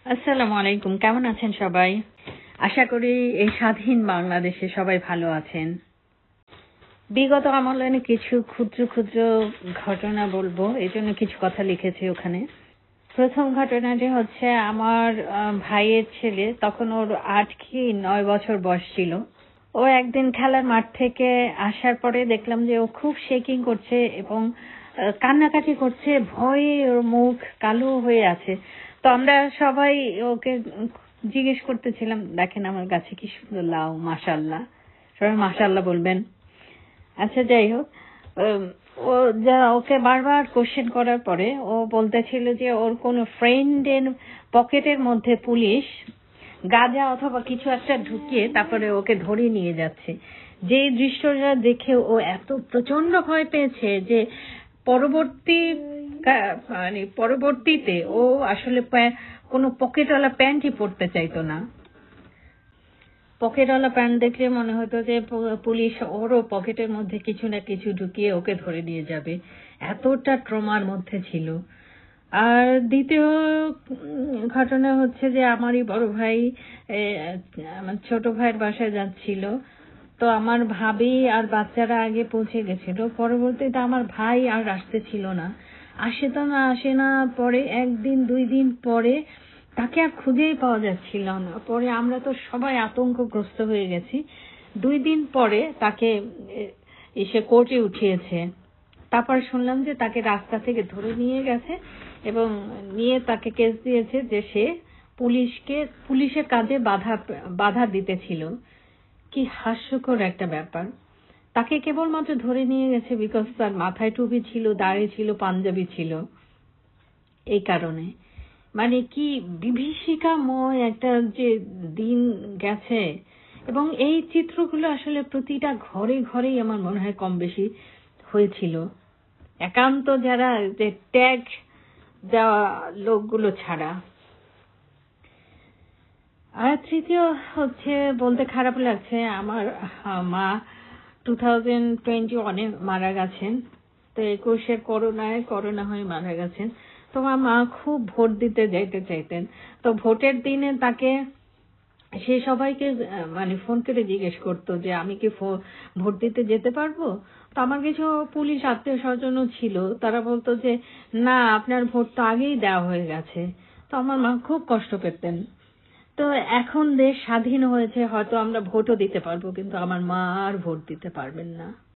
আসসালামু আলাইকুম। কেমন আছেন সবাই? আশা করি এই স্বাধীন বাংলাদেশে সবাই ভালো আছেন। বিগত আমলে কিছু ক্ষুদ্র ক্ষুদ্র ঘটনা বলবো, এই জন্য কিছু কথা লিখেছি ওখানে। প্রথম ঘটনাটি হচ্ছে আমার ভাইয়ের ছেলে, তখন ওর ৮ কি ৯ বছর বয়স ছিল। ও একদিন খেলার মাঠ থেকে আসার পরে দেখলাম যে ও খুব শেকিং করছে এবং কান্নাকাটি করছে, ভয়ে ওর মুখ কালো হয়ে আছে। তো আমরা সবাই ওকে জিজ্ঞেস করতেছিলাম, দেখেন আমার গাছে কি সুন্দর লাউ, মাশাআল্লাহ, সবাই মাশাআল্লাহ বলবেন। আচ্ছা, যাই হোক, উম, ও ওকে বারবার কোশ্চেন করার পরে ও বলতেছিল যে ওর কোনো ফ্রেন্ডের পকেটের মধ্যে পুলিশ গাঁজা অথবা কিছু একটা ঢুকিয়ে তারপরে ওকে ধরে নিয়ে যাচ্ছে। যে দৃশ্যটা দেখে ও এত প্রচন্ড ভয় পেয়েছে যে পরবর্তীতে ও আসলে কোনো পকেটওয়ালা প্যান্টই পরতে চাইতো না। পকেটওয়ালা প্যান্ট দেখলে মনে হতো যে পুলিশ ওরও পকেটের মধ্যে কিছু না কিছু ঢুকিয়ে ওকে ধরে নিয়ে যাবে, এতটা ট্রমার মধ্যে ছিল। আর দ্বিতীয় ঘটনা হচ্ছে যে আমারই বড় ভাই আমার ছোট ভাইয়ের বাসায় যাচ্ছিল। তো আমার ভাবি আর বাচ্চারা আগে পৌঁছে গেছিল, পরবর্তীতে আমার ভাই আর আসতে ছিল না, আসে না। পরে 1 দিন 2 দিন পরে তাকে আর খুঁজেই পাওয়া যাচ্ছিল না। পরে আমরা তো সবাই আতঙ্কগ্রস্ত হয়ে গেছি। 2 দিন পরে তাকে এসে কোর্টে উঠিয়েছে। তারপর শুনলাম যে তাকে রাস্তা থেকে ধরে নিয়ে গেছে এবং নিয়ে তাকে কেস দিয়েছে যে সে পুলিশের কাজে বাধা দিতেছিল। কি হাস্যকর একটা ব্যাপার! তাকে কেবলমাত্র ধরে নিয়ে গেছে বিকজ তার মাথায় টুপি ছিল, দাড়ি ছিল, পাঞ্জাবি ছিল, এই কারণে। মানে কি বিভীষিকাময় একটা যে দিন গেছে। এবং এই চিত্রগুলো আসলে প্রতিটা ঘরে ঘরেই আমার মনে হয় কম বেশি হয়েছিল, একান্ত যারা যে ট্যাগ দেওয়া লোকগুলো ছাড়া। আর তৃতীয় হচ্ছে, বলতে খারাপ লাগছে, আমার মা 2021-এ মারা গেছেন। তো 21-এর করোনা হয়ে মারা গেছেন। তো আমার মা খুব ভোট দিতে যাইতে চাইতেন। তো ভোটের দিনে তাকে সে সবাইকে মানে ফোন করে জিজ্ঞেস করতো যে আমি কি ভোট দিতে যেতে পারবো। তো আমার কিছু পুলিশ আত্মীয় স্বজনও ছিল, তারা বলতো যে না, আপনার ভোট তো আগেই দেওয়া হয়ে গেছে। তো আমার মা খুব কষ্ট পেতেন। তো এখন দেশ স্বাধীন হয়েছে, হয়তো আমরা ভোটও দিতে পারবো, কিন্তু আমার মা আর ভোট দিতে পারবেন না।